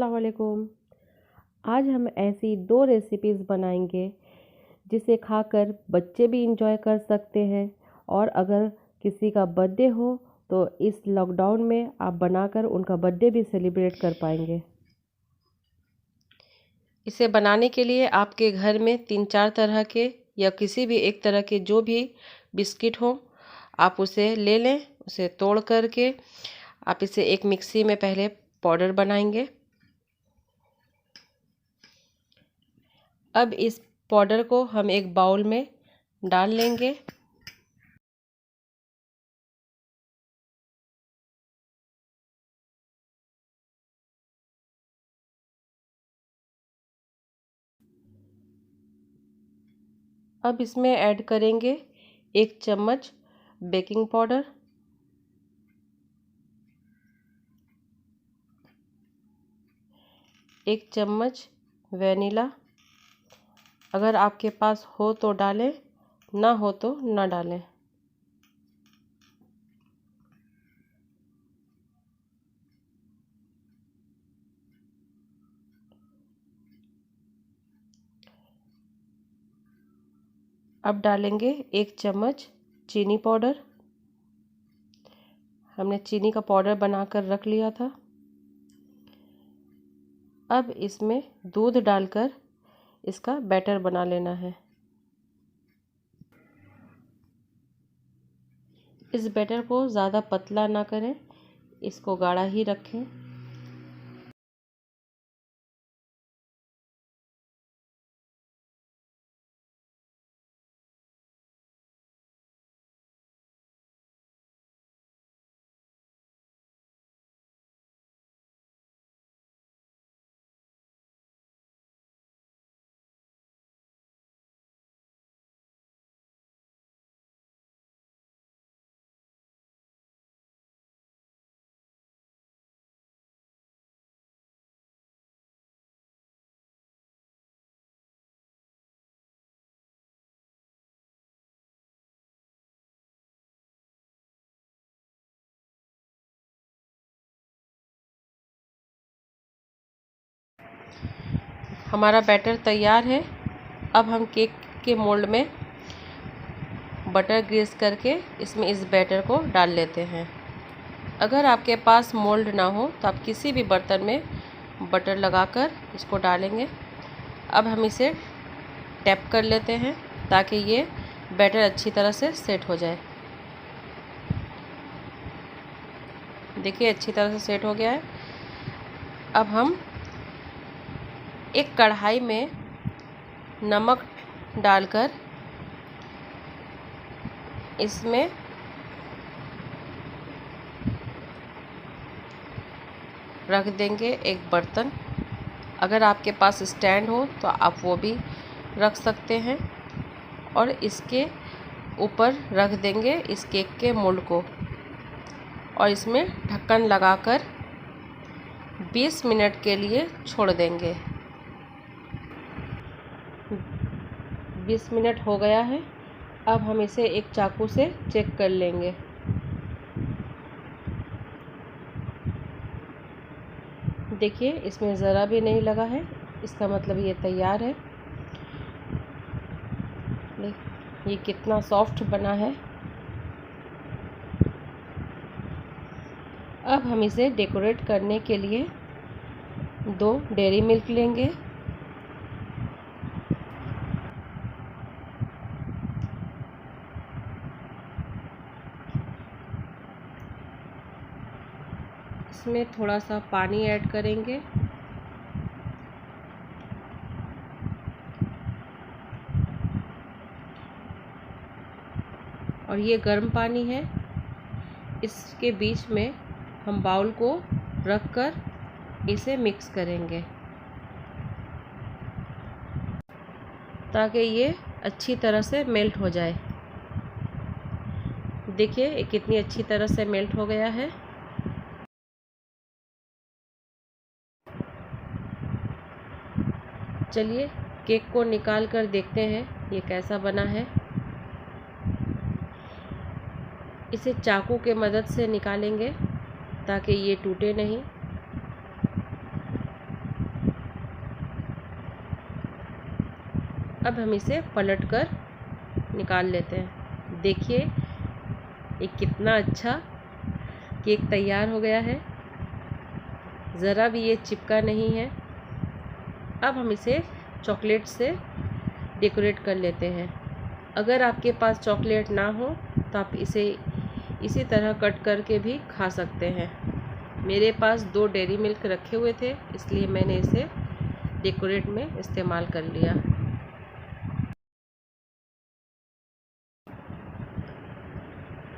अस्सलाम वालेकुम। आज हम ऐसी 2 रेसिपीज़ बनाएंगे जिसे खाकर बच्चे भी इंजॉय कर सकते हैं और अगर किसी का बर्थडे हो तो इस लॉकडाउन में आप बनाकर उनका बर्थडे भी सेलिब्रेट कर पाएंगे। इसे बनाने के लिए आपके घर में 3-4 तरह के या किसी भी एक तरह के जो भी बिस्किट हो आप उसे ले लें। उसे तोड़ करके आप इसे एक मिक्सी में पहले पाउडर बनाएंगे। अब इस पाउडर को हम एक बाउल में डाल लेंगे। अब इसमें ऐड करेंगे 1 चम्मच बेकिंग पाउडर, 1 चम्मच वेनिला। अगर आपके पास हो तो डालें, ना हो तो ना डालें। अब डालेंगे 1 चम्मच चीनी पाउडर। हमने चीनी का पाउडर बनाकर रख लिया था। अब इसमें दूध डालकर इसका बैटर बना लेना है। इस बैटर को ज़्यादा पतला ना करें, इसको गाढ़ा ही रखें। हमारा बैटर तैयार है। अब हम केक के मोल्ड में बटर ग्रीस करके इसमें इस बैटर को डाल लेते हैं। अगर आपके पास मोल्ड ना हो तो आप किसी भी बर्तन में बटर लगाकर इसको डालेंगे। अब हम इसे टैप कर लेते हैं ताकि ये बैटर अच्छी तरह से सेट हो जाए। देखिए अच्छी तरह से सेट हो गया है। अब हम एक कढ़ाई में नमक डालकर इसमें रख देंगे एक बर्तन। अगर आपके पास स्टैंड हो तो आप वो भी रख सकते हैं और इसके ऊपर रख देंगे इस केक के मोल्ड को और इसमें ढक्कन लगाकर 20 मिनट के लिए छोड़ देंगे। 20 मिनट हो गया है। अब हम इसे एक चाकू से चेक कर लेंगे। देखिए इसमें ज़रा भी नहीं लगा है, इसका मतलब ये तैयार है। ये कितना सॉफ्ट बना है। अब हम इसे डेकोरेट करने के लिए 2 डेयरी मिल्क लेंगे। इसमें थोड़ा सा पानी ऐड करेंगे और ये गर्म पानी है। इसके बीच में हम बाउल को रखकर इसे मिक्स करेंगे ताकि ये अच्छी तरह से मेल्ट हो जाए। देखिए ये कितनी अच्छी तरह से मेल्ट हो गया है। चलिए केक को निकाल कर देखते हैं ये कैसा बना है। इसे चाकू के मदद से निकालेंगे ताकि ये टूटे नहीं। अब हम इसे पलट कर निकाल लेते हैं। देखिए ये कितना अच्छा केक तैयार हो गया है, ज़रा भी ये चिपका नहीं है। अब हम इसे चॉकलेट से डेकोरेट कर लेते हैं। अगर आपके पास चॉकलेट ना हो तो आप इसे इसी तरह कट करके भी खा सकते हैं। मेरे पास 2 डेयरी मिल्क रखे हुए थे, इसलिए मैंने इसे डेकोरेट में इस्तेमाल कर लिया।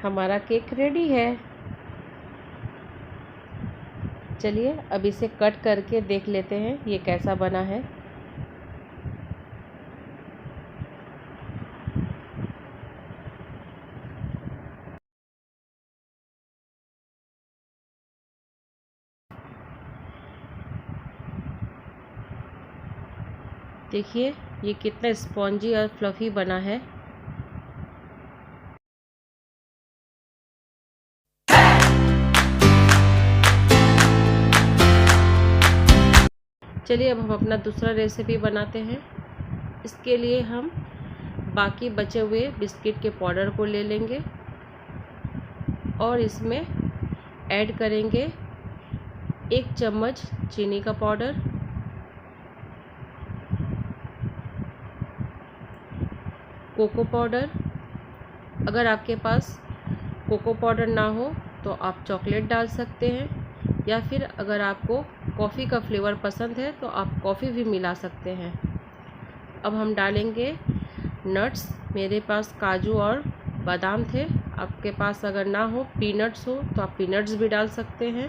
हमारा केक रेडी है। चलिए अब इसे कट करके देख लेते हैं ये कैसा बना है। देखिए ये कितना स्पॉन्जी और फ्लफ़ी बना है। चलिए अब हम अपना दूसरा रेसिपी बनाते हैं। इसके लिए हम बाकी बचे हुए बिस्किट के पाउडर को ले लेंगे और इसमें ऐड करेंगे 1 चम्मच चीनी का पाउडर, कोको पाउडर। अगर आपके पास कोको पाउडर ना हो तो आप चॉकलेट डाल सकते हैं, या फिर अगर आपको कॉफ़ी का फ्लेवर पसंद है तो आप कॉफ़ी भी मिला सकते हैं। अब हम डालेंगे नट्स। मेरे पास काजू और बादाम थे, आपके पास अगर ना हो पीनट्स हो तो आप पीनट्स भी डाल सकते हैं।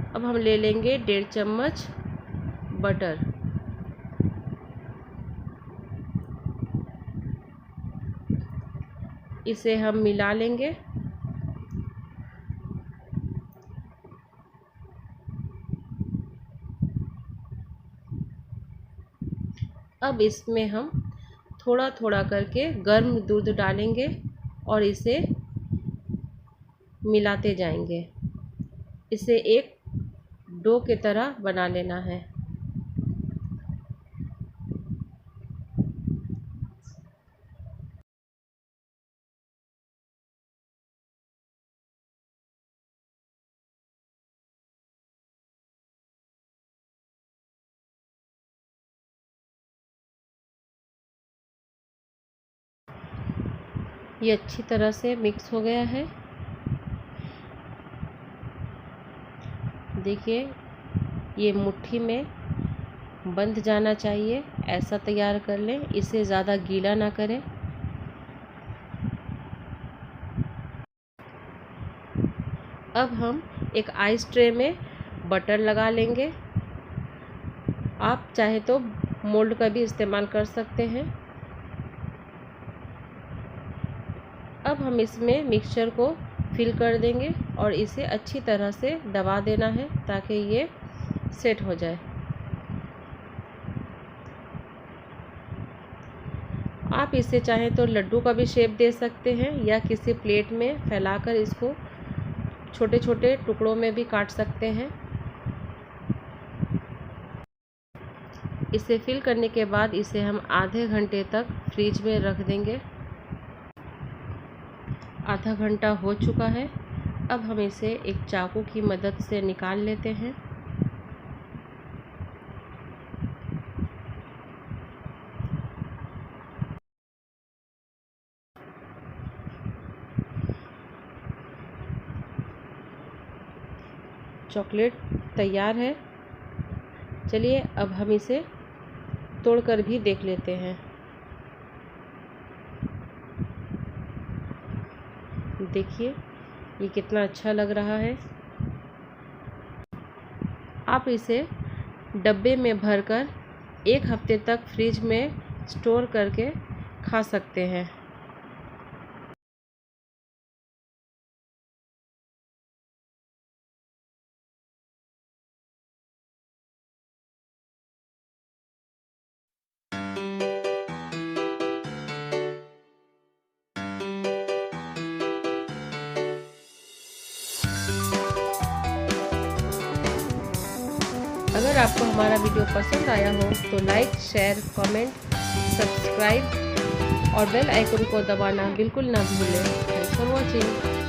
अब हम ले लेंगे 1.5 चम्मच बटर। इसे हम मिला लेंगे। अब इसमें हम थोड़ा थोड़ा करके गर्म दूध डालेंगे और इसे मिलाते जाएंगे। इसे एक डो की तरह बना लेना है। ये अच्छी तरह से मिक्स हो गया है। देखिए ये मुट्ठी में बंध जाना चाहिए, ऐसा तैयार कर लें। इसे ज़्यादा गीला ना करें। अब हम एक आइस ट्रे में बटर लगा लेंगे। आप चाहे तो मोल्ड का भी इस्तेमाल कर सकते हैं। अब हम इसमें मिक्सचर को फिल कर देंगे और इसे अच्छी तरह से दबा देना है ताकि ये सेट हो जाए। आप इसे चाहें तो लड्डू का भी शेप दे सकते हैं या किसी प्लेट में फैलाकर इसको छोटे छोटे टुकड़ों में भी काट सकते हैं। इसे फिल करने के बाद इसे हम आधे घंटे तक फ्रिज में रख देंगे। आधा घंटा हो चुका है। अब हम इसे एक चाकू की मदद से निकाल लेते हैं। चॉकलेट तैयार है। चलिए अब हम इसे तोड़कर भी देख लेते हैं। देखिए ये कितना अच्छा लग रहा है। आप इसे डब्बे में भरकर 1 हफ्ते तक फ्रिज में स्टोर करके खा सकते हैं। अगर आपको हमारा वीडियो पसंद आया हो तो लाइक, शेयर, कमेंट, सब्सक्राइब और बेल आइकन को दबाना बिल्कुल ना भूलें। Thanks for watching.